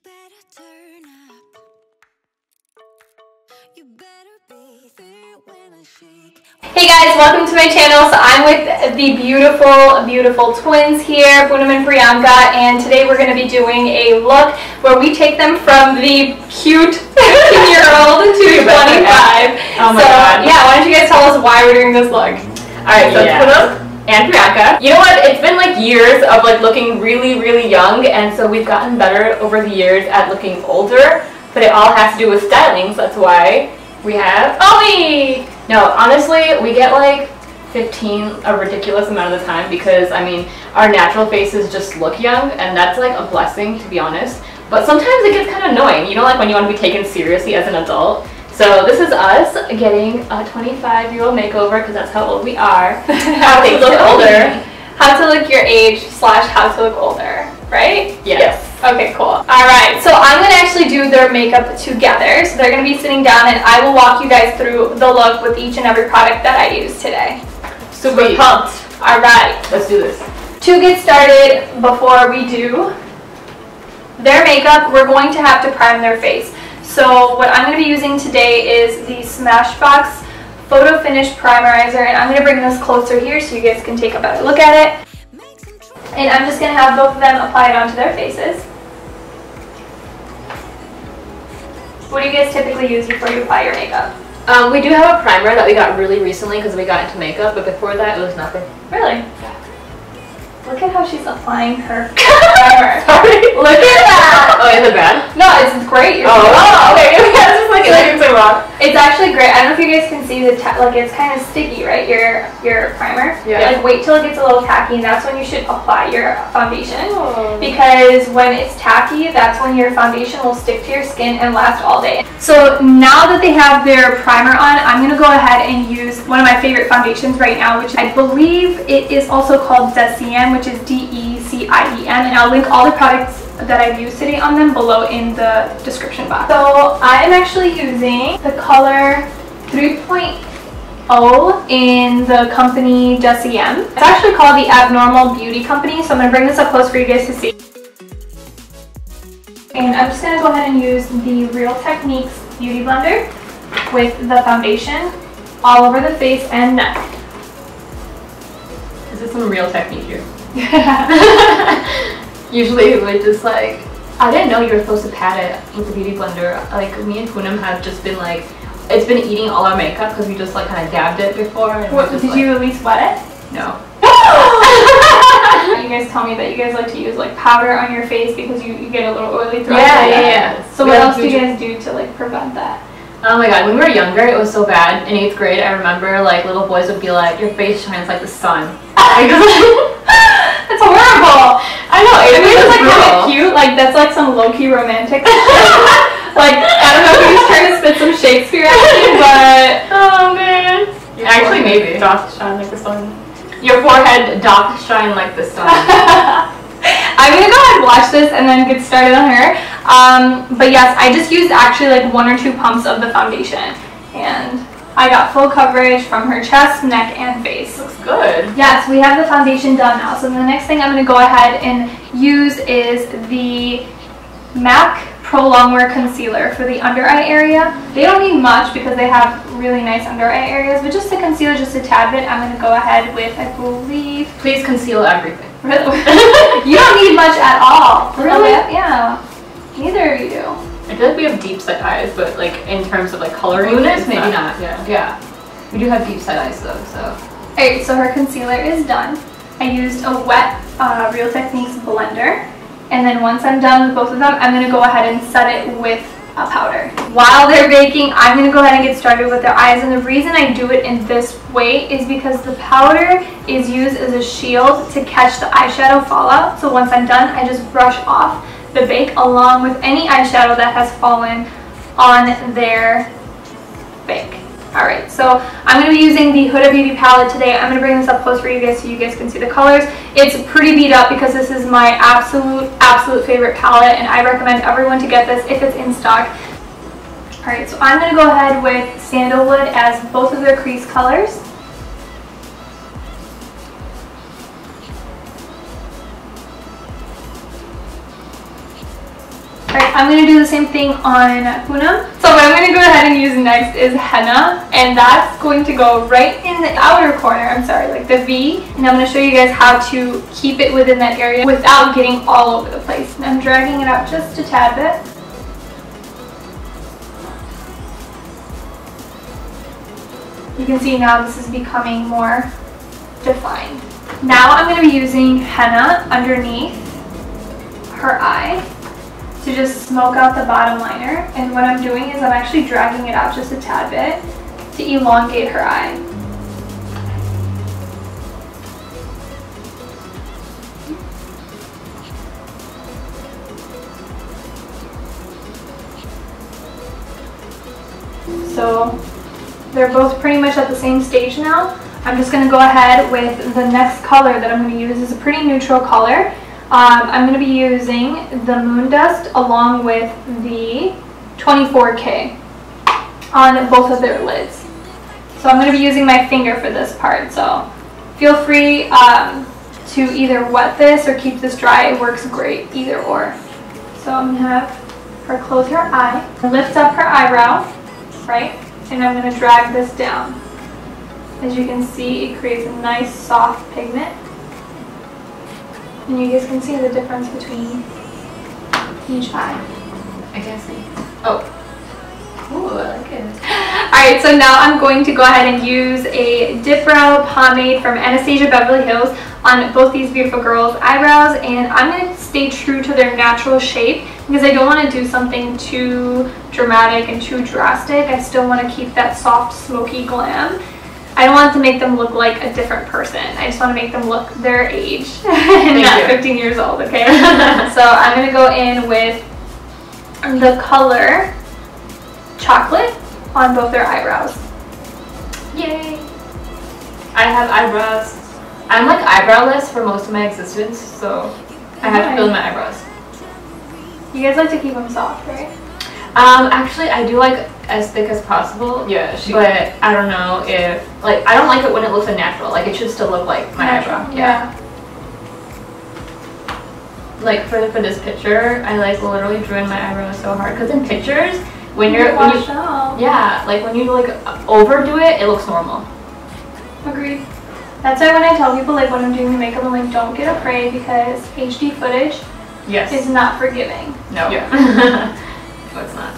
better turn up. You better be there when I shake. Hey guys, welcome to my channel. So I'm with the beautiful twins here, Poonam and Priyanka, and today we're going to be doing a look where we take them from the cute 15-year-old to 25. Oh my God. Yeah, why don't you guys tell us why we're doing this look? Alright, so Poonam and Priyanka. You know what? It's been like years of like looking really young, and so we've gotten better over the years at looking older, but it all has to do with styling, so that's why we have Omi! No, honestly, we get like 15 a ridiculous amount of the time because, I mean, our natural faces just look young, and that's like a blessing, to be honest. But sometimes it gets kind of annoying, you know, like when you want to be taken seriously as an adult. So this is us getting a 25-year-old makeover because that's how old we are. How to look older. How to look your age / how to look older, right? Yes. Okay, cool. Alright, so I'm going to actually do their makeup together. So they're going to be sitting down and I will walk you guys through the look with each and every product that I use today. Super pumped. Alright. Let's do this. To get started, before we do their makeup, we're going to have to prime their face. So what I'm going to be using today is the Smashbox Photo Finish Primerizer, and I'm going to bring this closer here so you guys can take a better look at it. And I'm just going to have both of them apply it onto their faces. What do you guys typically use before you apply your makeup? We do have a primer that we got really recently because we got into makeup, but before that it was nothing. Really? Look at how she's applying her primer. Sorry. Look at that! Oh, is it bad? No, it's great. Oh, okay. I was just like, it's so wrong. It's actually great. I don't know if you guys can see the like it's kind of sticky, right? Your primer. Yeah. Like wait till it gets a little tacky, and that's when you should apply your foundation. Oh. Because when it's tacky, that's when your foundation will stick to your skin and last all day. So now that they have their primer on, I'm gonna go ahead and use one of my favorite foundations right now, which I believe it is also called Decien, which is Decien, and I'll link all the products that I've used today on them below in the description box. So I'm actually using the color 3.0 in the company Decien. It's actually called the Abnormal Beauty Company, so I'm going to bring this up close for you guys to see. And I'm just going to go ahead and use the Real Techniques Beauty Blender with the foundation all over the face and neck. This is some real technique here. Usually we just like, I didn't know you were supposed to pat it with the beauty blender. Like me and Poonam have just been like, it's been eating all our makeup because we just like kind of dabbed it before. And What, did you at least wet it? No. You guys tell me that you guys like to use like powder on your face because you get a little oily throat. Yeah. So what else do you guys do to like prevent that? Oh my God, when we were younger it was so bad. In 8th grade I remember like little boys would be like, your face shines like the sun. That's horrible. I know, I mean, it's like kind of brutal. cute, like that's like some low-key romantic like, I don't know if he was trying to spit some Shakespeare at me, but oh man. Actually maybe. Doth shine like the sun. Your forehead doth shine like the sun. I'm gonna go ahead and watch this and then get started on her. But yes, I just used actually like 1 or 2 pumps of the foundation, and I got full coverage from her chest, neck, and face. Looks good. Yes, we have the foundation done now. So the next thing I'm going to go ahead and use is the MAC Pro Longwear Concealer for the under eye area. They don't need much because they have really nice under eye areas, but just to conceal just a tad bit, I'm going to go ahead with, I believe... Please conceal everything. Really? You don't need much at all. Really? Yeah. Neither of you do. I feel like we have deep set eyes, but like in terms of like coloring, Blueness, maybe not. Yeah. We do have deep set eyes though, so. Alright, so her concealer is done. I used a wet Real Techniques blender, and then once I'm done with both of them, I'm going to go ahead and set it with a powder. While they're baking, I'm going to go ahead and get started with their eyes, and the reason I do it in this way is because the powder is used as a shield to catch the eyeshadow fallout. So once I'm done, I just brush off the bake along with any eyeshadow that has fallen on their bake. Alright, so I'm going to be using the Huda Beauty palette today. I'm going to bring this up close for you guys so you guys can see the colors. It's pretty beat up because this is my absolute favorite palette, and I recommend everyone to get this if it's in stock. Alright, so I'm going to go ahead with Sandalwood as both of their crease colors. Alright, I'm going to do the same thing on Poonam. So what I'm going to go ahead and use next is henna, and that's going to go right in the outer corner, like the V, and I'm going to show you guys how to keep it within that area without getting all over the place. And I'm dragging it out just a tad bit. You can see now this is becoming more defined. Now I'm going to be using henna underneath her eye to just smoke out the bottom liner, and what I'm doing is I'm actually dragging it out just a tad bit to elongate her eye. So they're both pretty much at the same stage now. I'm just going to go ahead with the next color that I'm going to use. Is a pretty neutral color. I'm going to be using the Moon Dust along with the 24K on both of their lids. So I'm going to be using my finger for this part. So feel free to either wet this or keep this dry. It works great either or. So I'm going to have her close her eye, lift up her eyebrow, right? And I'm going to drag this down. As you can see, it creates a nice soft pigment. And you guys can see the difference between each eye. I can't see. Oh. Ooh, I like it. Alright, so now I'm going to go ahead and use a Dip Brow pomade from Anastasia Beverly Hills on both these beautiful girls' eyebrows, and I'm going to stay true to their natural shape because I don't want to do something too dramatic and too drastic. I still want to keep that soft, smoky glam. I don't want to make them look like a different person. I just want to make them look their age and not 15 years old, okay? So I'm going to go in with the color Chocolate on both their eyebrows. Yay! I have eyebrows. I'm like eyebrowless for most of my existence, so I have to fill in my eyebrows. You guys like to keep them soft, right? Actually, I do like as thick as possible. Yeah, but I don't know if, like, I don't like it when it looks unnatural. Like, it should still look like my eyebrow. Yeah. Like, for this picture, I, like, literally drew in my eyebrows so hard. Because in pictures, when you yeah, like, when you, like, overdo it, it looks normal. Agreed. That's why when I tell people, like, when I'm doing the makeup, I'm like, don't get afraid because HD footage is not forgiving. No. Yeah. No, it's not.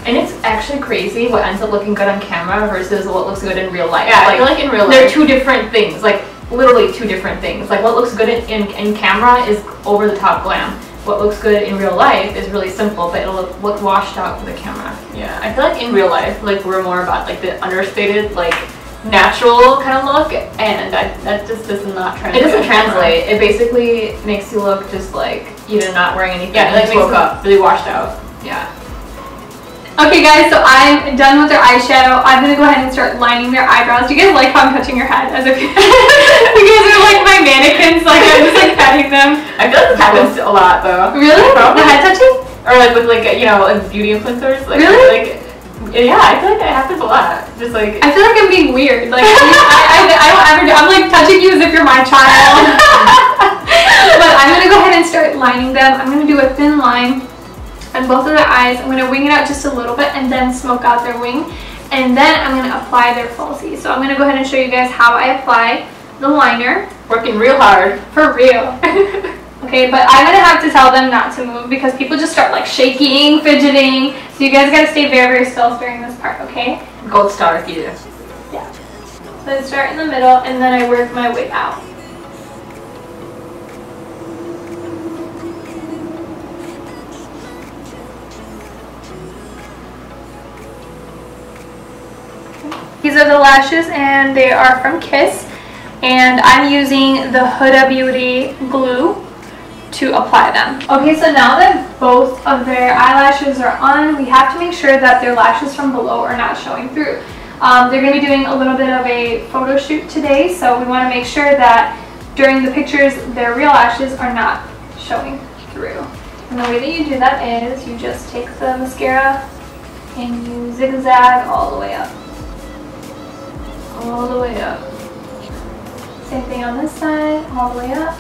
And it's actually crazy what ends up looking good on camera versus what looks good in real life. Yeah, like, I feel like in real life, they're two different things. Like, literally two different things. Like, what looks good in camera is over the top glam. What looks good in real life is really simple, but it'll look washed out for the camera. Yeah, I feel like in real life, like, we're more about, like, the understated, like, natural kind of look, and that just does not translate. It doesn't translate. It basically makes you look just like you're not wearing anything. Yeah, it like, makes you look really washed out. Yeah. Okay guys, so I'm done with their eyeshadow. I'm going to go ahead and start lining their eyebrows. Do you guys like how I'm touching your head? As if you guys are like my mannequins, like I'm just like petting them. I feel like this happens a lot though. Really? The head touching? Or like with like, you know, like beauty influencers. Like, really? Like, yeah, I feel like it happens a lot. Just like, I feel like I'm being weird. Like I don't ever do. I'm like touching you as if you're my child. But I'm going to go ahead and start lining them. I'm going to do a thin line on both of their eyes. I'm going to wing it out just a little bit and then smoke out their wing. And then I'm going to apply their falsies. So I'm going to go ahead and show you guys how I apply the liner. Working real hard. For real. Okay, but I'm going to have to tell them not to move because people just start like shaking, fidgeting. So you guys got to stay very, very still during this part, okay? Gold star if you do. Yeah. So I start in the middle and then I work my way out. These are the lashes and they are from Kiss, and I'm using the Huda Beauty glue to apply them. Okay, so now that both of their eyelashes are on, we have to make sure that their lashes from below are not showing through. They're going to be doing a little bit of a photo shoot today, so we want to make sure that during the pictures their real lashes are not showing through. And the way that you do that is you just take the mascara and you zigzag all the way up. All the way up. Same thing on this side, all the way up.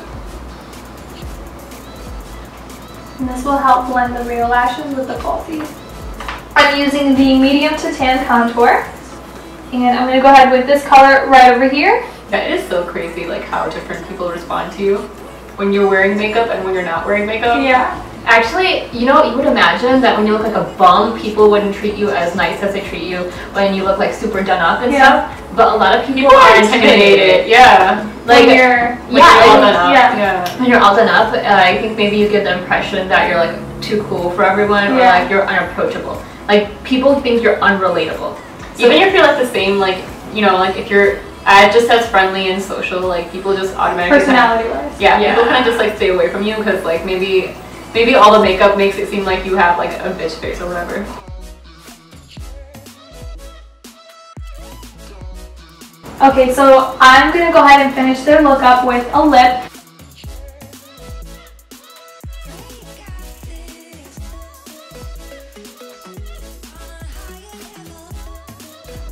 And this will help blend the real lashes with the falsies. I'm using the medium to tan contour. And I'm going to go ahead with this color right over here. That is so crazy, like how different people respond to you when you're wearing makeup and when you're not wearing makeup. Yeah. Actually, you know, you would imagine that when you look like a bum, people wouldn't treat you as nice as they treat you when you look like super done up and stuff. But a lot of people are intimidated. Yeah. Like when you're all done up. Yeah. When you're all done up, I think maybe you get the impression that you're like too cool for everyone, or like you're unapproachable. Like people think you're unrelatable. So even if you're like the same, like, you know, like if you're just as friendly and social, like people just automatically personality-wise. People kind of just like stay away from you because like maybe all the makeup makes it seem like you have like a bitch face or whatever. Okay, so I'm gonna go ahead and finish their look up with a lip.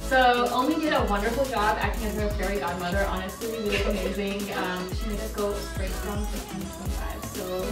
So Omi did a wonderful job acting as her fairy godmother. Honestly, we look amazing. She made us go straight from 15 to 25. So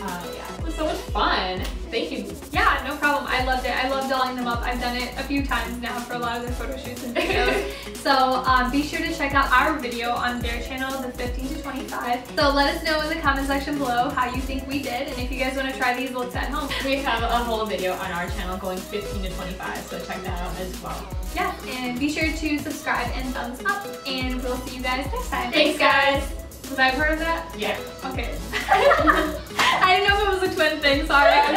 yeah, it was so much fun. Thank you. Yeah, no problem. I loved it. I love dolling them up. I've done it a few times now for a lot of their photo shoots and videos. So be sure to check out our video on their channel, the 15 to 25. So let us know in the comment section below how you think we did, and if you guys want to try these looks at home. We have a whole video on our channel going 15 to 25, so check that out as well. Yeah, and be sure to subscribe and thumbs up, and we'll see you guys next time. Thanks, guys. Was I part of that? Yeah. Okay. I didn't know if it was a twin thing, sorry.